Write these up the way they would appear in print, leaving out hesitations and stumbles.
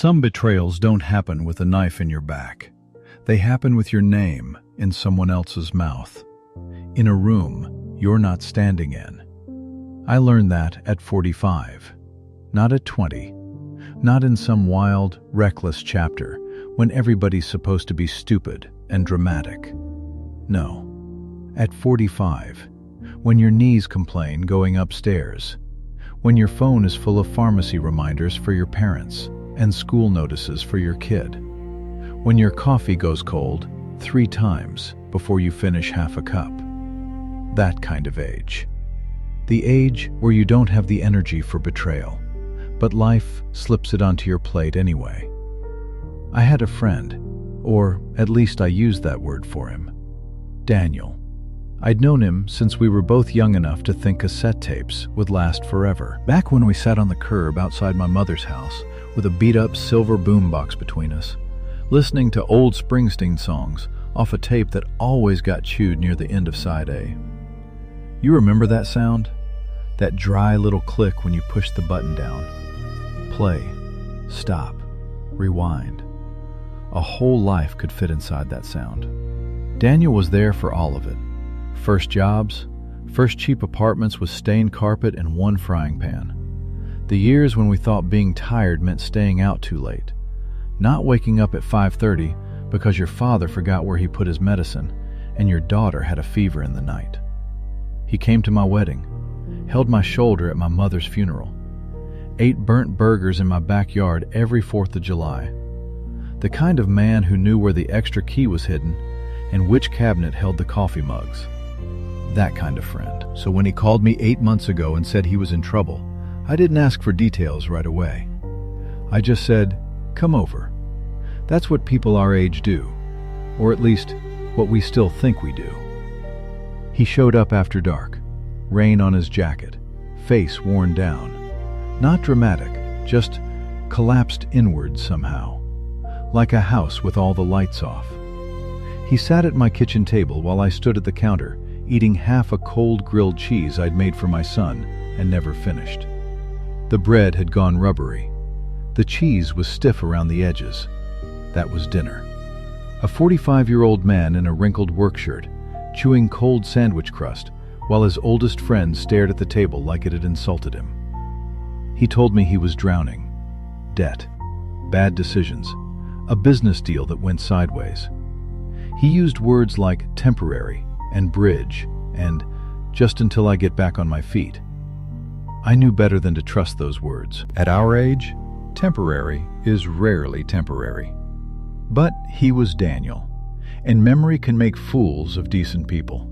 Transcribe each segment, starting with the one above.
Some betrayals don't happen with a knife in your back. They happen with your name in someone else's mouth, in a room you're not standing in. I learned that at 45, not at 20, not in some wild, reckless chapter when everybody's supposed to be stupid and dramatic. No, at 45, when your knees complain going upstairs, when your phone is full of pharmacy reminders for your parents and school notices for your kid, when your coffee goes cold 3 times before you finish half a cup. That kind of age. The age where you don't have the energy for betrayal, but life slips it onto your plate anyway. I had a friend, or at least I used that word for him, Daniel. I'd known him since we were both young enough to think cassette tapes would last forever. Back when we sat on the curb outside my mother's house with a beat-up silver boombox between us, listening to old Springsteen songs off a tape that always got chewed near the end of side A. You remember that sound? That dry little click when you push the button down. Play, stop, rewind. A whole life could fit inside that sound. Daniel was there for all of it. First jobs, first cheap apartments with stained carpet and 1 frying pan. The years when we thought being tired meant staying out too late. Not waking up at 5:30 because your father forgot where he put his medicine and your daughter had a fever in the night. He came to my wedding, held my shoulder at my mother's funeral, ate burnt burgers in my backyard every 4th of July. The kind of man who knew where the extra key was hidden and which cabinet held the coffee mugs. That kind of friend. So when he called me 8 months ago and said he was in trouble, I didn't ask for details right away. I just said, "Come over." That's what people our age do, or at least what we still think we do. He showed up after dark, rain on his jacket, face worn down. Not dramatic, just collapsed inward somehow, like a house with all the lights off. He sat at my kitchen table while I stood at the counter, eating half a cold grilled cheese I'd made for my son and never finished. The bread had gone rubbery. The cheese was stiff around the edges. That was dinner. A 45-year-old man in a wrinkled work shirt, chewing cold sandwich crust, while his oldest friend stared at the table like it had insulted him. He told me he was drowning. Debt, bad decisions, a business deal that went sideways. He used words like temporary and bridge and just until I get back on my feet. I knew better than to trust those words. At our age, temporary is rarely temporary. But he was Daniel, and memory can make fools of decent people.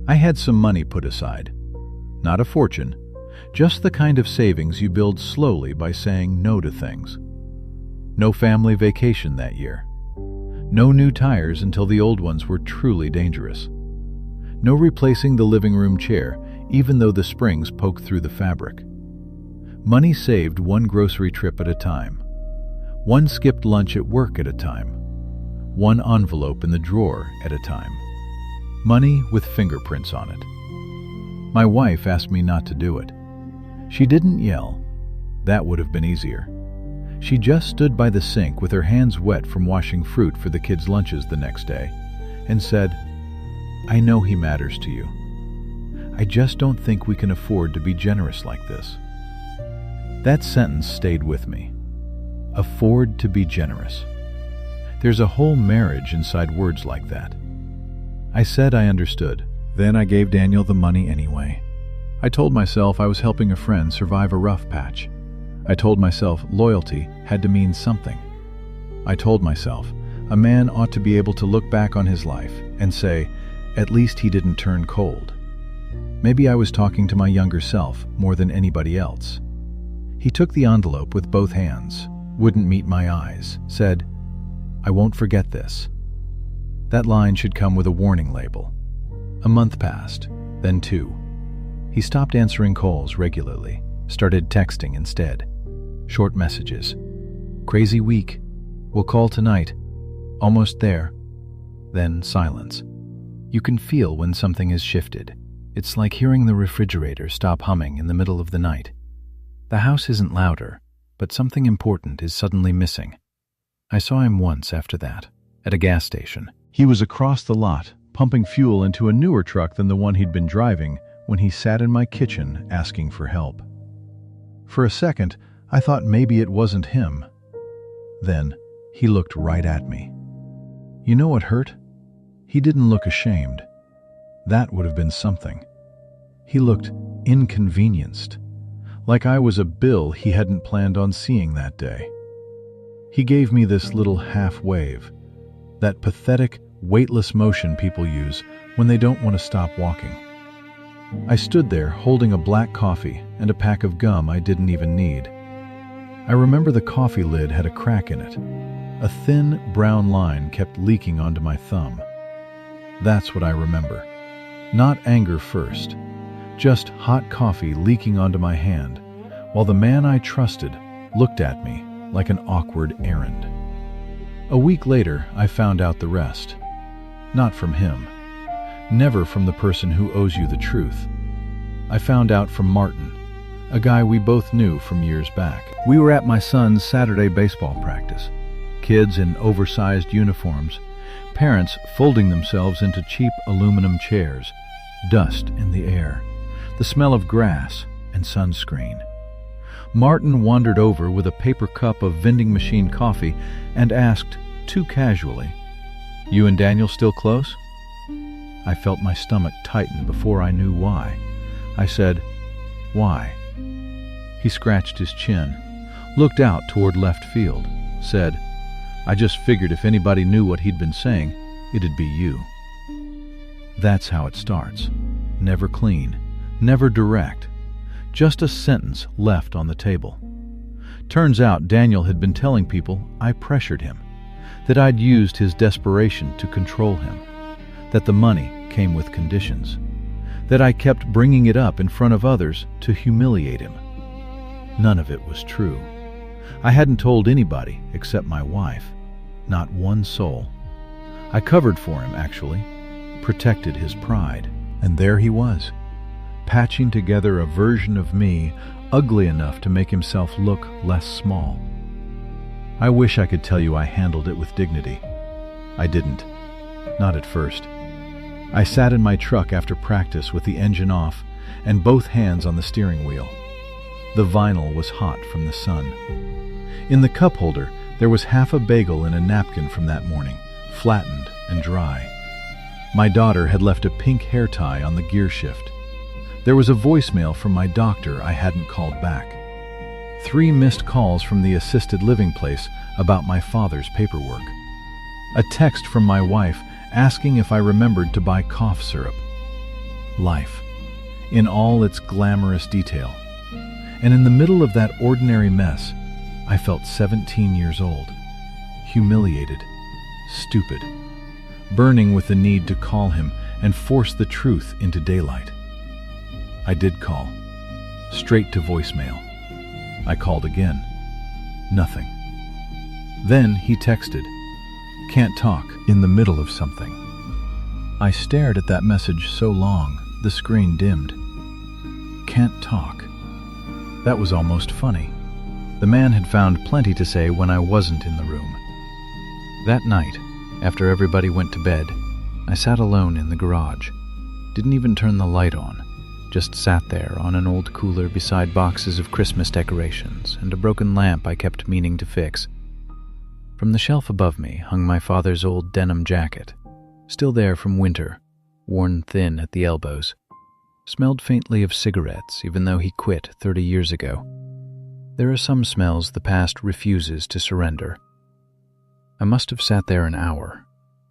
I had some money put aside. Not a fortune, just the kind of savings you build slowly by saying no to things. No family vacation that year. No new tires until the old ones were truly dangerous. No replacing the living room chair, even though the springs poked through the fabric. Money saved 1 grocery trip at a time. 1 skipped lunch at work at a time. 1 envelope in the drawer at a time. Money with fingerprints on it. My wife asked me not to do it. She didn't yell. That would have been easier. She just stood by the sink with her hands wet from washing fruit for the kids' lunches the next day and said, "I know he matters to you. I just don't think we can afford to be generous like this." That sentence stayed with me. Afford to be generous. There's a whole marriage inside words like that. I said I understood. Then I gave Daniel the money anyway. I told myself I was helping a friend survive a rough patch. I told myself loyalty had to mean something. I told myself a man ought to be able to look back on his life and say, at least he didn't turn cold. Maybe I was talking to my younger self more than anybody else. He took the envelope with both hands, wouldn't meet my eyes, said, "I won't forget this." That line should come with a warning label. A month passed, then 2. He stopped answering calls regularly, started texting instead. Short messages. "Crazy week. We'll call tonight. Almost there." Then silence. You can feel when something has shifted. It's like hearing the refrigerator stop humming in the middle of the night. The house isn't louder, but something important is suddenly missing. I saw him once after that, at a gas station. He was across the lot, pumping fuel into a newer truck than the one he'd been driving when he sat in my kitchen asking for help. For a second, I thought maybe it wasn't him. Then, he looked right at me. You know what hurt? He didn't look ashamed. That would have been something. He looked inconvenienced, like I was a bill he hadn't planned on seeing that day. He gave me this little half wave, that pathetic, weightless motion people use when they don't want to stop walking. I stood there holding a black coffee and a pack of gum I didn't even need. I remember the coffee lid had a crack in it. A thin, brown line kept leaking onto my thumb. That's what I remember. Not anger first, just hot coffee leaking onto my hand, while the man I trusted looked at me like an awkward errand. A week later, I found out the rest. Not from him. Never from the person who owes you the truth. I found out from Martin, a guy we both knew from years back. We were at my son's Saturday baseball practice. Kids in oversized uniforms, parents folding themselves into cheap aluminum chairs, dust in the air, the smell of grass and sunscreen. Martin wandered over with a paper cup of vending machine coffee and asked, too casually, "You and Daniel still close?" I felt my stomach tighten before I knew why. I said, "Why?" He scratched his chin, looked out toward left field, said, "I just figured if anybody knew what he'd been saying, it'd be you." That's how it starts. Never clean, never direct. Just a sentence left on the table. Turns out Daniel had been telling people I pressured him, that I'd used his desperation to control him, that the money came with conditions, that I kept bringing it up in front of others to humiliate him. None of it was true. I hadn't told anybody except my wife, not one soul. I covered for him, actually, protected his pride. And there he was, patching together a version of me ugly enough to make himself look less small. I wish I could tell you I handled it with dignity. I didn't. Not at first. I sat in my truck after practice with the engine off and both hands on the steering wheel. The vinyl was hot from the sun. In the cup holder, there was half a bagel in a napkin from that morning, flattened and dry. My daughter had left a pink hair tie on the gear shift. There was a voicemail from my doctor I hadn't called back. 3 missed calls from the assisted living place about my father's paperwork. A text from my wife asking if I remembered to buy cough syrup. Life, in all its glamorous detail. And in the middle of that ordinary mess, I felt 17 years old, humiliated, stupid, burning with the need to call him and force the truth into daylight. I did call, straight to voicemail. I called again. Nothing. Then he texted, "Can't talk," in the middle of something. I stared at that message so long, the screen dimmed. Can't talk. That was almost funny. The man had found plenty to say when I wasn't in the room. That night, after everybody went to bed, I sat alone in the garage. Didn't even turn the light on. Just sat there on an old cooler beside boxes of Christmas decorations and a broken lamp I kept meaning to fix. From the shelf above me hung my father's old denim jacket, still there from winter, worn thin at the elbows. Smelled faintly of cigarettes, even though he quit 30 years ago. There are some smells the past refuses to surrender. I must have sat there an hour,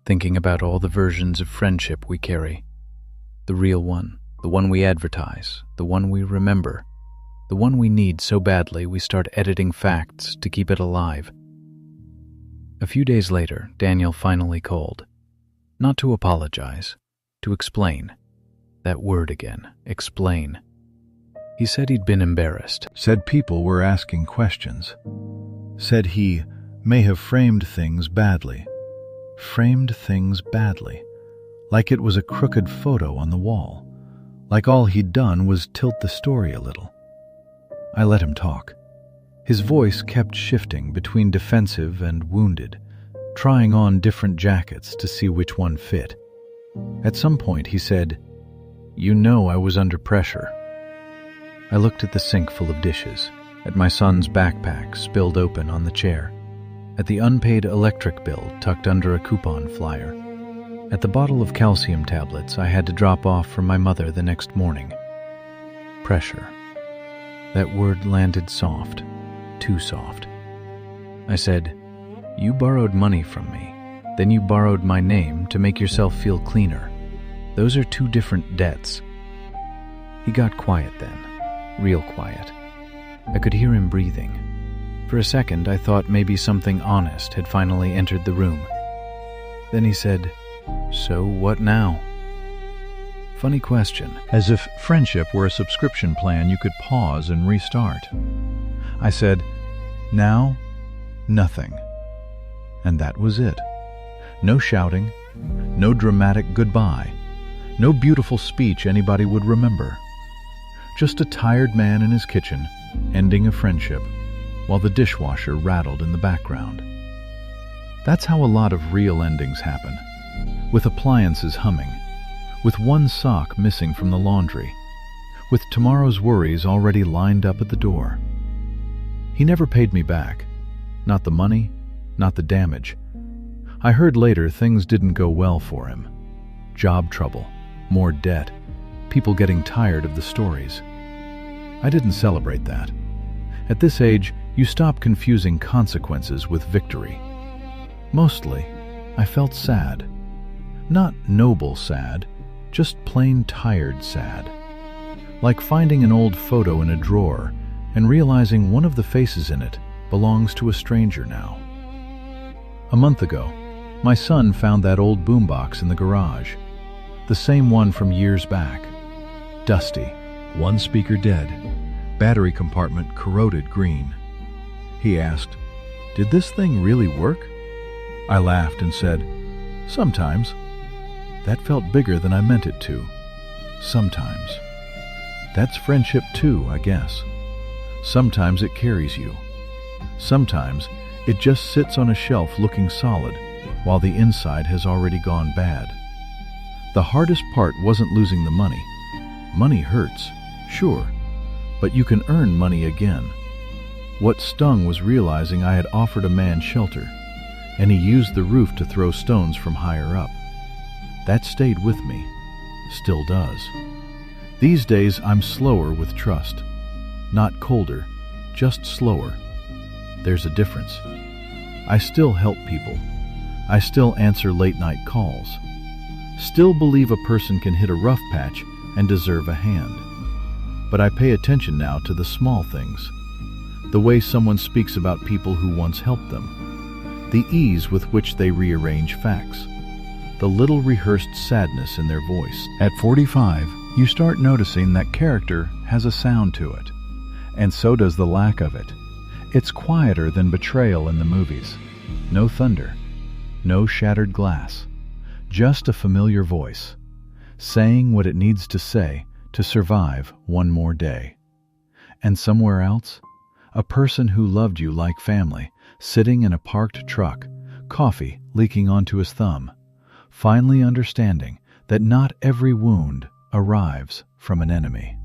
thinking about all the versions of friendship we carry. The real one, the one we advertise, the one we remember, the one we need so badly we start editing facts to keep it alive. A few days later, Daniel finally called. Not to apologize, to explain. That word again, explain. He said he'd been embarrassed. Said people were asking questions. Said he may have framed things badly. Framed things badly. Like it was a crooked photo on the wall. Like all he'd done was tilt the story a little. I let him talk. His voice kept shifting between defensive and wounded, trying on different jackets to see which one fit. At some point he said, "You know I was under pressure." I looked at the sink full of dishes, at my son's backpack spilled open on the chair, at the unpaid electric bill tucked under a coupon flyer, at the bottle of calcium tablets I had to drop off for my mother the next morning. Pressure. That word landed soft, too soft. I said, "You borrowed money from me, then you borrowed my name to make yourself feel cleaner. Those are two different debts." He got quiet then, real quiet. I could hear him breathing. For a second, I thought maybe something honest had finally entered the room. Then he said, "So what now?" Funny question, as if friendship were a subscription plan you could pause and restart. I said, "Now, nothing." And that was it. No shouting, no dramatic goodbye, no beautiful speech anybody would remember. Just a tired man in his kitchen, ending a friendship, while the dishwasher rattled in the background. That's how a lot of real endings happen, with appliances humming, with one sock missing from the laundry, with tomorrow's worries already lined up at the door. He never paid me back. Not the money, not the damage. I heard later things didn't go well for him. Job trouble, more debt, people getting tired of the stories. I didn't celebrate that. At this age, you stop confusing consequences with victory. Mostly, I felt sad. Not noble sad, just plain tired sad. Like finding an old photo in a drawer and realizing one of the faces in it belongs to a stranger now. A month ago, my son found that old boombox in the garage, the same one from years back. Dusty, one speaker dead, battery compartment corroded green. He asked, "Did this thing really work?" I laughed and said, "Sometimes." That felt bigger than I meant it to. Sometimes. That's friendship too, I guess. Sometimes it carries you. Sometimes it just sits on a shelf looking solid, while the inside has already gone bad. The hardest part wasn't losing the money. Money hurts, sure, but you can earn money again. What stung was realizing I had offered a man shelter, and he used the roof to throw stones from higher up. That stayed with me, still does. These days I'm slower with trust. Not colder, just slower. There's a difference. I still help people. I still answer late-night calls. Still believe a person can hit a rough patch and deserve a hand. But I pay attention now to the small things. The way someone speaks about people who once helped them. The ease with which they rearrange facts. The little rehearsed sadness in their voice. At 45, you start noticing that character has a sound to it. And so does the lack of it. It's quieter than Betrayal in the movies. No thunder. No shattered glass. Just a familiar voice, saying what it needs to say to survive one more day. And somewhere else, a person who loved you like family, sitting in a parked truck, coffee leaking onto his thumb, finally understanding that not every wound arrives from an enemy.